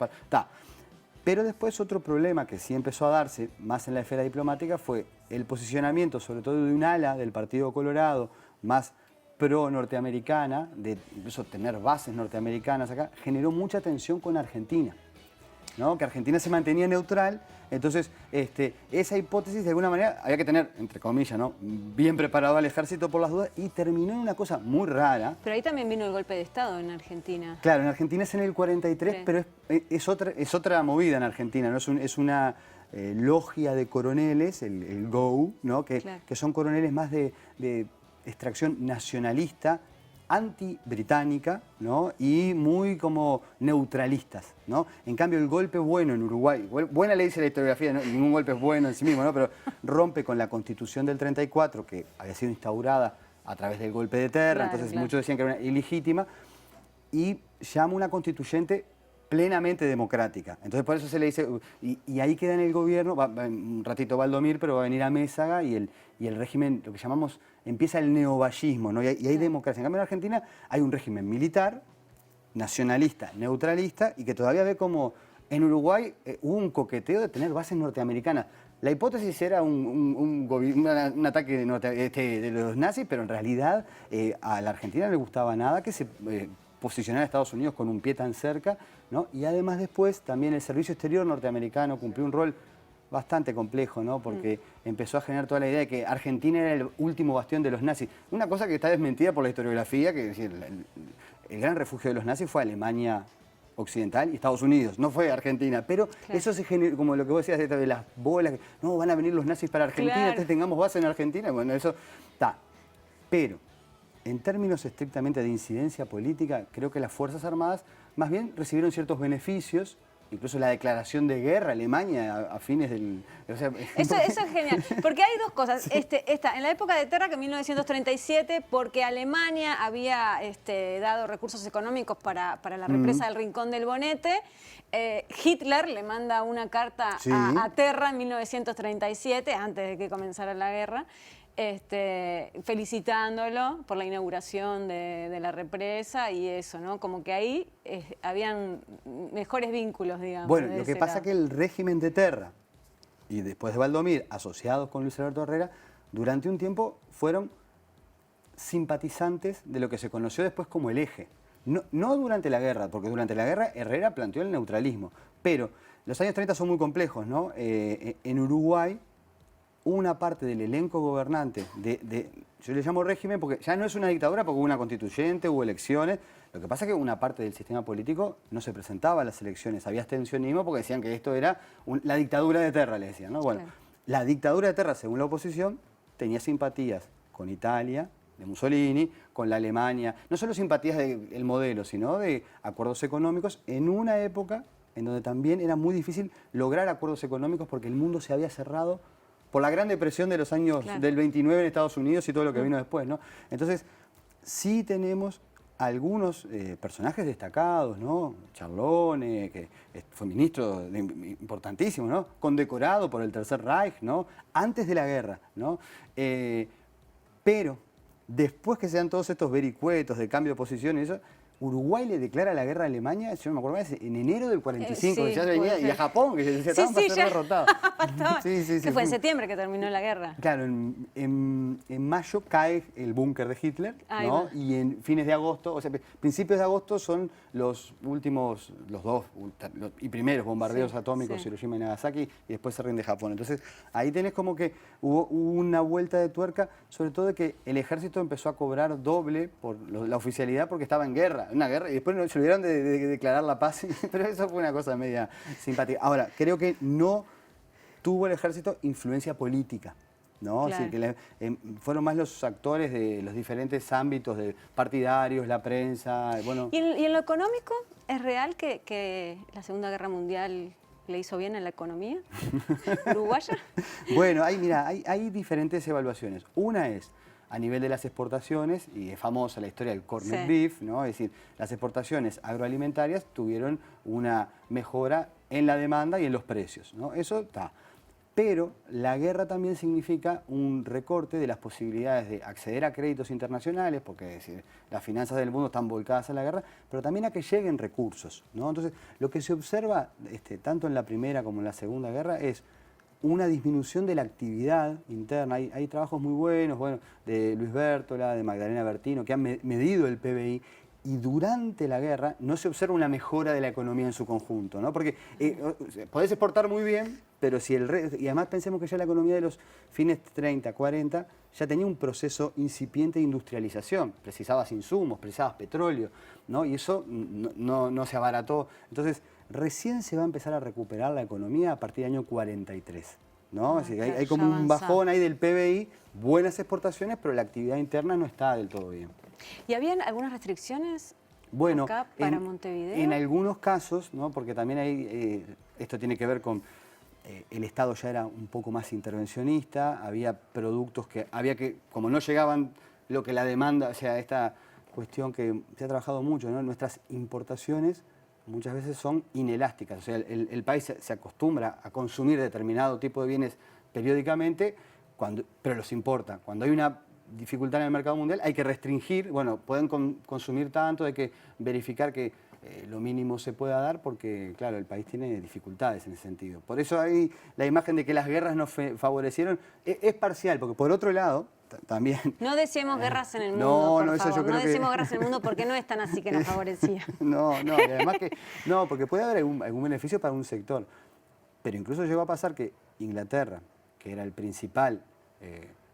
Pero después otro problema que sí empezó a darse, más en la esfera diplomática, fue el posicionamiento, sobre todo de un ala del Partido Colorado, más pro-norteamericana, de incluso tener bases norteamericanas acá, generó mucha tensión con Argentina. ¿no? Que Argentina se mantenía neutral. Entonces, esa hipótesis de alguna manera había que tener, entre comillas, ¿no? Bien preparado al ejército por las dudas y terminó en una cosa muy rara. Pero ahí también vino el golpe de Estado en Argentina. Claro, en Argentina es en el 43, Sí. pero es otra movida en Argentina, ¿no? Es una logia de coroneles, el GO, ¿no? Que son coroneles más de extracción nacionalista, anti-británica, ¿no? Y muy como neutralistas, ¿no? En cambio, el golpe bueno en Uruguay, buena le dice la historiografía, ¿no? Ningún golpe es bueno en sí mismo, ¿no? Pero rompe con la Constitución del 34, que había sido instaurada a través del golpe de Terra, entonces muchos decían que era ilegítima, y llama una constituyente plenamente democrática. Entonces por eso se le dice, y ahí queda en el gobierno, un ratito Valdomir, pero va a venir a Mésaga y el régimen, lo que llamamos, empieza el neovallismo, ¿no? Y hay democracia. En cambio en Argentina hay un régimen militar, nacionalista, neutralista, y que todavía ve como en Uruguay hubo un coqueteo de tener bases norteamericanas. La hipótesis era un ataque de los nazis, pero en realidad a la Argentina no le gustaba nada que se posicionara a Estados Unidos con un pie tan cerca, ¿no? Y además después también el servicio exterior norteamericano cumplió un rol bastante complejo, ¿no? Porque empezó a generar toda la idea de que Argentina era el último bastión de los nazis. Una cosa que está desmentida por la historiografía, que es decir, el gran refugio de los nazis fue Alemania Occidental y Estados Unidos, no fue Argentina, pero eso se generó, como lo que vos decías de las bolas, que no, van a venir los nazis para Argentina, entonces tengamos base en Argentina, bueno, eso está. Pero en términos estrictamente de incidencia política, creo que las Fuerzas Armadas más bien recibieron ciertos beneficios, incluso la declaración de guerra a Alemania a fines del... O sea, eso es genial, porque hay dos cosas. En la época de Terra, que en 1937, porque Alemania había dado recursos económicos para la represa del Rincón del Bonete, Hitler le manda una carta a Terra en 1937, antes de que comenzara la guerra, felicitándolo por la inauguración de la represa y eso, ¿no? Como que ahí habían mejores vínculos, digamos. Bueno, lo que pasa es que el régimen de Terra y después de Valdomir, asociados con Luis Alberto Herrera, durante un tiempo fueron simpatizantes de lo que se conoció después como el Eje. No durante la guerra, porque durante la guerra Herrera planteó el neutralismo, pero los años 30 son muy complejos, ¿no? En Uruguay, una parte del elenco gobernante, yo le llamo régimen porque ya no es una dictadura porque hubo una constituyente, hubo elecciones. Lo que pasa es que una parte del sistema político no se presentaba a las elecciones, había abstencionismo porque decían que esto era la dictadura de Terra, le decían, ¿no? Bueno, la dictadura de Terra, según la oposición, tenía simpatías con Italia, de Mussolini, con la Alemania, no solo simpatías del modelo, sino de acuerdos económicos en una época en donde también era muy difícil lograr acuerdos económicos porque el mundo se había cerrado por la Gran Depresión de los años del 29 en Estados Unidos y todo lo que vino después, ¿no? Entonces, sí tenemos algunos personajes destacados, ¿no? Charlone, que fue ministro importantísimo, ¿no? Condecorado por el Tercer Reich, ¿no? Antes de la guerra, ¿no? Pero después que se dan todos estos vericuetos de cambio de posición y eso, Uruguay le declara la guerra a Alemania, yo no me acuerdo más, en enero del 45, que ya venía, y a Japón, que ya estaban para ser derrotados. Que fue en septiembre que terminó la guerra. Claro, en mayo cae el búnker de Hitler, ¿no? Y en fines de agosto, o sea, principios de agosto son los últimos, los dos y primeros bombardeos atómicos, Hiroshima y Nagasaki, y después se rinde Japón. Entonces, ahí tenés como que hubo una vuelta de tuerca, sobre todo de que el ejército empezó a cobrar doble por la oficialidad porque estaba en guerra. Una guerra, y después se olvidaron de declarar la paz, pero eso fue una cosa media simpática. Ahora, creo que no tuvo el ejército influencia política, ¿no? Claro. Así que fueron más los actores de los diferentes ámbitos de partidarios, la prensa, bueno... ¿Y en lo económico es real que la Segunda Guerra Mundial le hizo bien a la economía uruguaya? Bueno, hay diferentes evaluaciones. Una es a nivel de las exportaciones, y es famosa la historia del corned beef, ¿no? Es decir, las exportaciones agroalimentarias tuvieron una mejora en la demanda y en los precios, ¿no? Eso está. Pero la guerra también significa un recorte de las posibilidades de acceder a créditos internacionales, porque es decir, las finanzas del mundo están volcadas a la guerra, pero también a que lleguen recursos, ¿no? Entonces, lo que se observa tanto en la Primera como en la Segunda Guerra es una disminución de la actividad interna. Hay trabajos muy buenos, de Luis Bértola, de Magdalena Bertino, que han medido el PBI y durante la guerra no se observa una mejora de la economía en su conjunto, ¿no? Porque podés exportar muy bien, pero si y además pensemos que ya la economía de los fines 30, 40 ya tenía un proceso incipiente de industrialización, precisabas insumos, precisabas petróleo, ¿no? Y eso no se abarató. Entonces, recién se va a empezar a recuperar la economía a partir del año 43. ¿No? Así que hay como un bajón ahí del PBI, buenas exportaciones, pero la actividad interna no está del todo bien. ¿Y habían algunas restricciones acá para Montevideo? En algunos casos, ¿no? Porque también hay, esto tiene que ver con el Estado ya era un poco más intervencionista, había productos que como no llegaban lo que la demanda, o sea, esta cuestión que se ha trabajado mucho, ¿no? Nuestras importaciones muchas veces son inelásticas, o sea, el país se acostumbra a consumir determinado tipo de bienes periódicamente, pero los importa. Cuando hay una dificultad en el mercado mundial hay que restringir, bueno, pueden consumir tanto, hay que verificar que lo mínimo se pueda dar porque, claro, el país tiene dificultades en ese sentido. Por eso hay la imagen de que las guerras nos favorecieron, es parcial, porque por otro lado, también... No deseemos guerras en el mundo, por eso favor. yo creo no deseemos guerras en el mundo porque no es tan así que nos favorecía. Y además que... No, porque puede haber algún beneficio para un sector. Pero incluso llegó a pasar que Inglaterra, que era el principal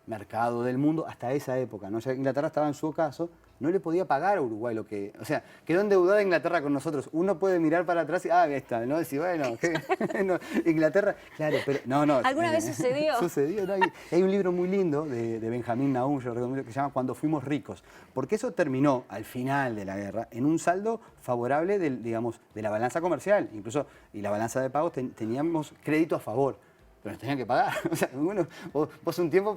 mercado del mundo hasta esa época, ¿no? Ya Inglaterra estaba en su ocaso, no le podía pagar a Uruguay lo que... O sea, quedó endeudada Inglaterra con nosotros. Uno puede mirar para atrás y, está, ¿no? Decir, bueno, no, Inglaterra... Claro, pero... No. ¿Alguna vez sucedió? Sucedió, ¿no? Hay un libro muy lindo de Benjamín Nahum, yo lo recomiendo, que se llama Cuando fuimos ricos. Porque eso terminó, al final de la guerra, en un saldo favorable de la balanza comercial. Incluso, y la balanza de pagos, teníamos crédito a favor. Pero nos tenían que pagar. O sea, bueno, vos un tiempo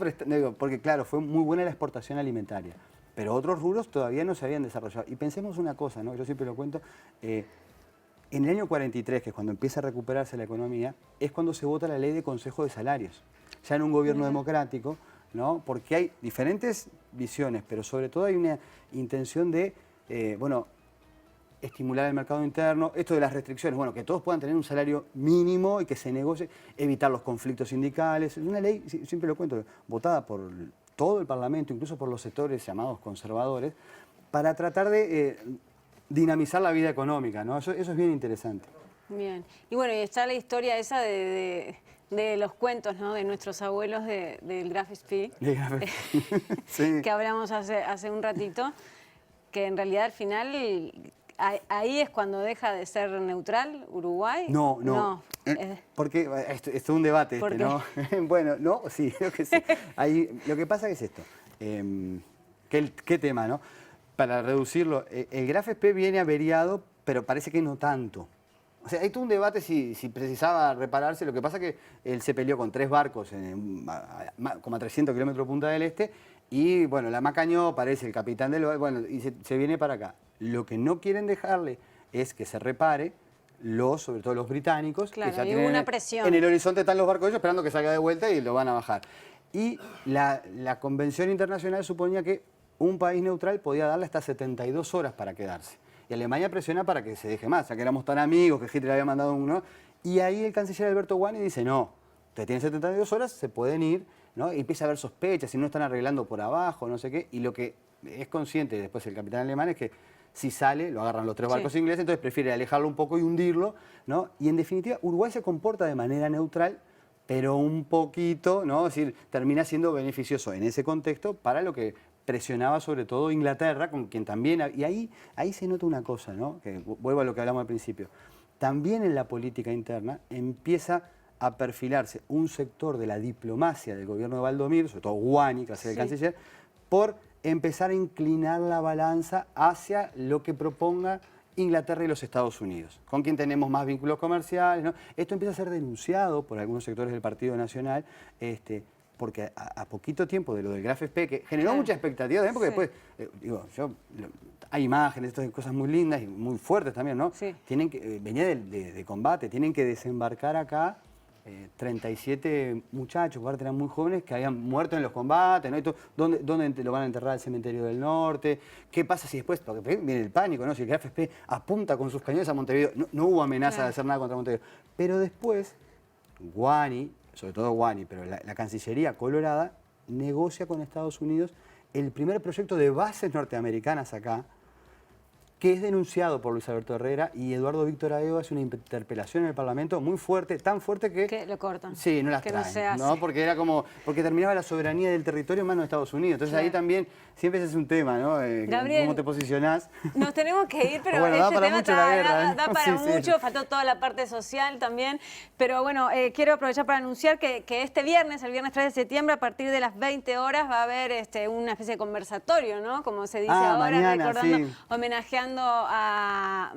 porque claro, fue muy buena la exportación alimentaria. Pero otros rubros todavía no se habían desarrollado. Y pensemos una cosa, ¿no? Yo siempre lo cuento, en el año 43, que es cuando empieza a recuperarse la economía, es cuando se vota la ley de consejo de salarios. Ya en un gobierno democrático, ¿no? Porque hay diferentes visiones, pero sobre todo hay una intención de, estimular el mercado interno, esto de las restricciones, que todos puedan tener un salario mínimo y que se negocie, evitar los conflictos sindicales. Es una ley, siempre lo cuento, votada por todo el Parlamento, incluso por los sectores llamados conservadores, para tratar de dinamizar la vida económica, ¿no? Eso es bien interesante. Bien. Y bueno, y está la historia esa de los cuentos, ¿no? De nuestros abuelos del Graf Spee, sí. Que hablamos hace un ratito, que en realidad al final... ¿Ahí es cuando deja de ser neutral Uruguay? No. Porque esto es un debate, ¿no? Bueno, no, sí, creo que sí. Lo que pasa es esto. ¿Qué tema, no? Para reducirlo, el Graf Spee viene averiado, pero parece que no tanto. O sea, hay todo un debate si precisaba repararse. Lo que pasa es que él se peleó con 3 barcos como a 300 kilómetros Punta del Este y, bueno, la macañó, parece el capitán del... Bueno, y se viene para acá. Lo que no quieren dejarle es que se repare sobre todo los británicos, claro, que ya hay tienen una presión. En el horizonte están los barcos ellos esperando que salga de vuelta y lo van a bajar. Y la Convención Internacional suponía que un país neutral podía darle hasta 72 horas para quedarse. Y Alemania presiona para que se deje más, ya que éramos tan amigos, que Hitler había mandado uno. Y ahí el canciller Alberto Guani dice, no, ustedes tienen 72 horas, se pueden ir, ¿no? Y empieza a haber sospechas, si no están arreglando por abajo, no sé qué. Y lo que es consciente después el capitán alemán es que si sale, lo agarran los 3 barcos ingleses, entonces prefiere alejarlo un poco y hundirlo, ¿no? Y en definitiva, Uruguay se comporta de manera neutral, pero un poquito, ¿no? Es decir, termina siendo beneficioso en ese contexto para lo que presionaba sobre todo Inglaterra, con quien también... Y ahí se nota una cosa, ¿no? Que vuelvo a lo que hablamos al principio. También en la política interna empieza a perfilarse un sector de la diplomacia del gobierno de Valdomir, sobre todo Guani, que hace el canciller, por empezar a inclinar la balanza hacia lo que proponga Inglaterra y los Estados Unidos, con quien tenemos más vínculos comerciales, ¿no? Esto empieza a ser denunciado por algunos sectores del Partido Nacional, porque a poquito tiempo de lo del Graf Spee, que generó mucha expectativa también, porque después, hay imágenes, estas cosas muy lindas y muy fuertes también, ¿no? Sí. Venía de combate, tienen que desembarcar acá 37 muchachos, aparte eran muy jóvenes, que habían muerto en los combates, ¿no? ¿Dónde lo van a enterrar al cementerio del norte? ¿Qué pasa si después, porque viene el pánico, ¿no? Si el Graf Spee apunta con sus cañones a Montevideo, no hubo amenaza de hacer nada contra Montevideo. Pero después, Guani, sobre todo Guani, pero la Cancillería Colorada, negocia con Estados Unidos el primer proyecto de bases norteamericanas acá, que es denunciado por Luis Alberto Herrera, y Eduardo Víctor Aedo hace una interpelación en el Parlamento muy fuerte, tan fuerte que lo cortan. Sí, no las que traen, no se hace. ¿no? Porque era como, porque terminaba la soberanía del territorio en manos de Estados Unidos. Entonces Claro. ahí también siempre ese es un tema, ¿no? Gabriel, ¿cómo te posicionás? Nos tenemos que ir, pero Bueno, da este para tema mucho la guerra, da ¿no? para Sí, sí. mucho, faltó toda la parte social también. Pero bueno, quiero aprovechar para anunciar que este viernes, el viernes 3 de septiembre, a partir de las 20 horas, va a haber una especie de conversatorio, ¿no? Como se dice ahora, mañana, recordando, sí. homenajeando a...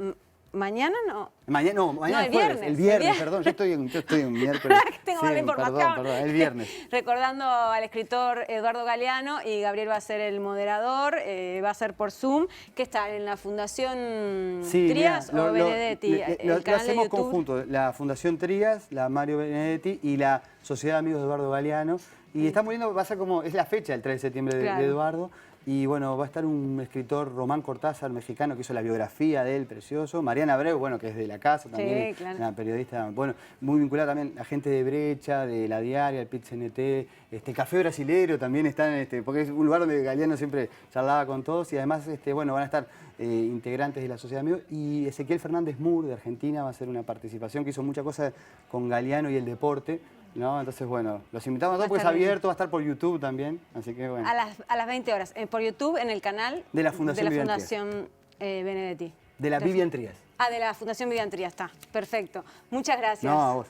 ¿Mañana no? Mañana, no, mañana No, es jueves, el viernes, perdón, yo estoy en miércoles. Tengo Sí, mala información. Perdón, el viernes. Recordando al escritor Eduardo Galeano, y Gabriel va a ser el moderador, va a ser por Zoom, que está en la Fundación Trías mira, o Benedetti, lo el canal de hacemos YouTube. conjunto, la Fundación Trías, la Mario Benedetti y la Sociedad de Amigos de Eduardo Galeano. Y está muy lindo, va a ser como, es la fecha, el 3 de septiembre de, Claro. de Eduardo. Y bueno, va a estar un escritor, Román Cortázar, mexicano, que hizo la biografía de él, precioso. Mariana Abreu, bueno, que es de la casa también, Sí, claro. una periodista, bueno, muy vinculada también a gente de Brecha, de La Diaria, el PIT-CNT, Café Brasilero también están, porque es un lugar donde Galeano siempre charlaba con todos, y además, bueno, van a estar integrantes de la Sociedad de Amigos, y Ezequiel Fernández Mur, de Argentina, va a hacer una participación que hizo muchas cosas con Galeano y el deporte, ¿no? Entonces, bueno, los invitamos a todos, porque es abierto, va a estar por YouTube también, así que bueno. A las 20 horas, por YouTube, en el canal De la Fundación Benedetti. De la Vivian Trías. De la Fundación Vivian Trías, está. Perfecto. Muchas gracias. No, a vos.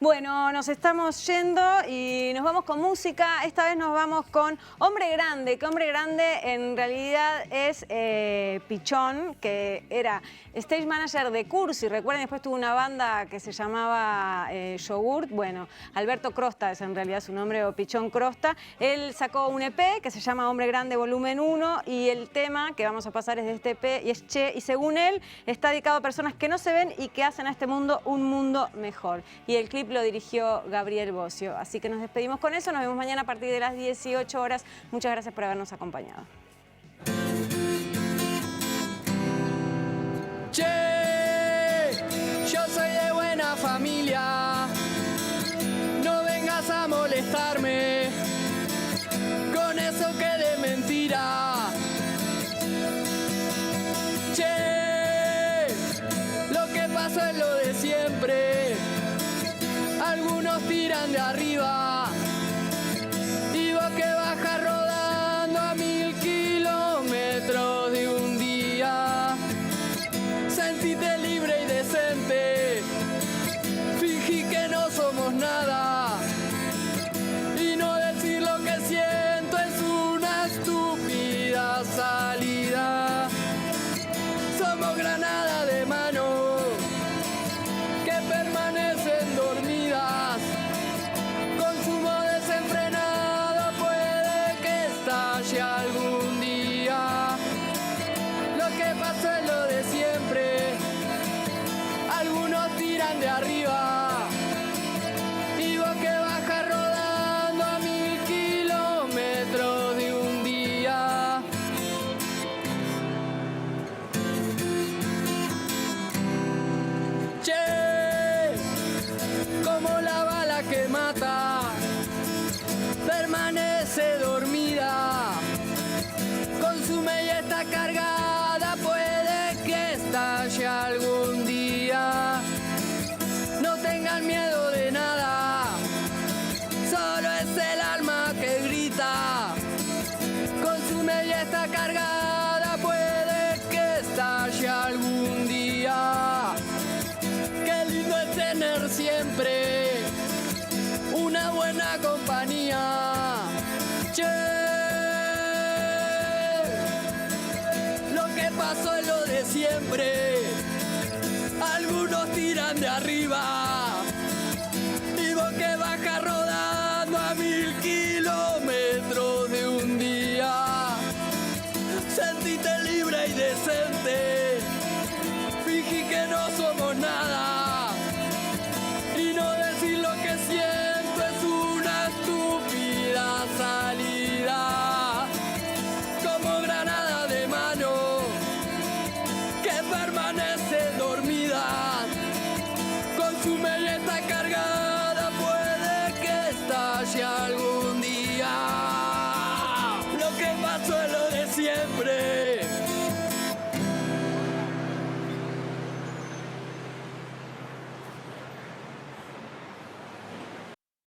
Bueno, nos estamos yendo y nos vamos con música. Esta vez nos vamos con Hombre Grande, que Hombre Grande en realidad es Pichón, que era stage manager de Cursi. Recuerden, después tuvo una banda que se llamaba Yogurt. Bueno, Alberto Crosta es en realidad su nombre, o Pichón Crosta. Él sacó un EP que se llama Hombre Grande Volumen 1, y el tema que vamos a pasar es de este EP y es Che. Y según él, está dedicado a personas que no se ven y que hacen a este mundo un mundo mejor. Y el clip lo dirigió Gabriel Bocio. Así que nos despedimos con eso. Nos vemos mañana a partir de las 18 horas. Muchas gracias por habernos acompañado. Che, yo soy de buena familia. No vengas a molestarme con eso que de mentira. Che, lo que pasó es lo de siempre. Algunos tiran de arriba y vos que bajas rodando a 1000 kilómetros de un día. Sentite libre y decente, fingí que no somos nada, y no decir lo que siento es una estúpida salida. Somos granada de mano que permanecen dormidas. Consumo desenfrenado puede que estalle algún día. Lo que pasó es lo de siempre. Algunos tiran de arriba y vos que bajas rodando a 1000 kilómetros de un día. Che, como la bala que mata, permanece dormida, consume y está cargada, puede que estalle algún día. No tengan miedo de nada, solo es el alma que grita, consume y está cargada, puede que estalle algún día. Qué lindo es tener siempre una buena compañía. Che, lo que pasó es lo de siempre. Algunos tiran de arriba y vos que bajas rodando a 1000 kilómetros de un día. Sentite libre y decente.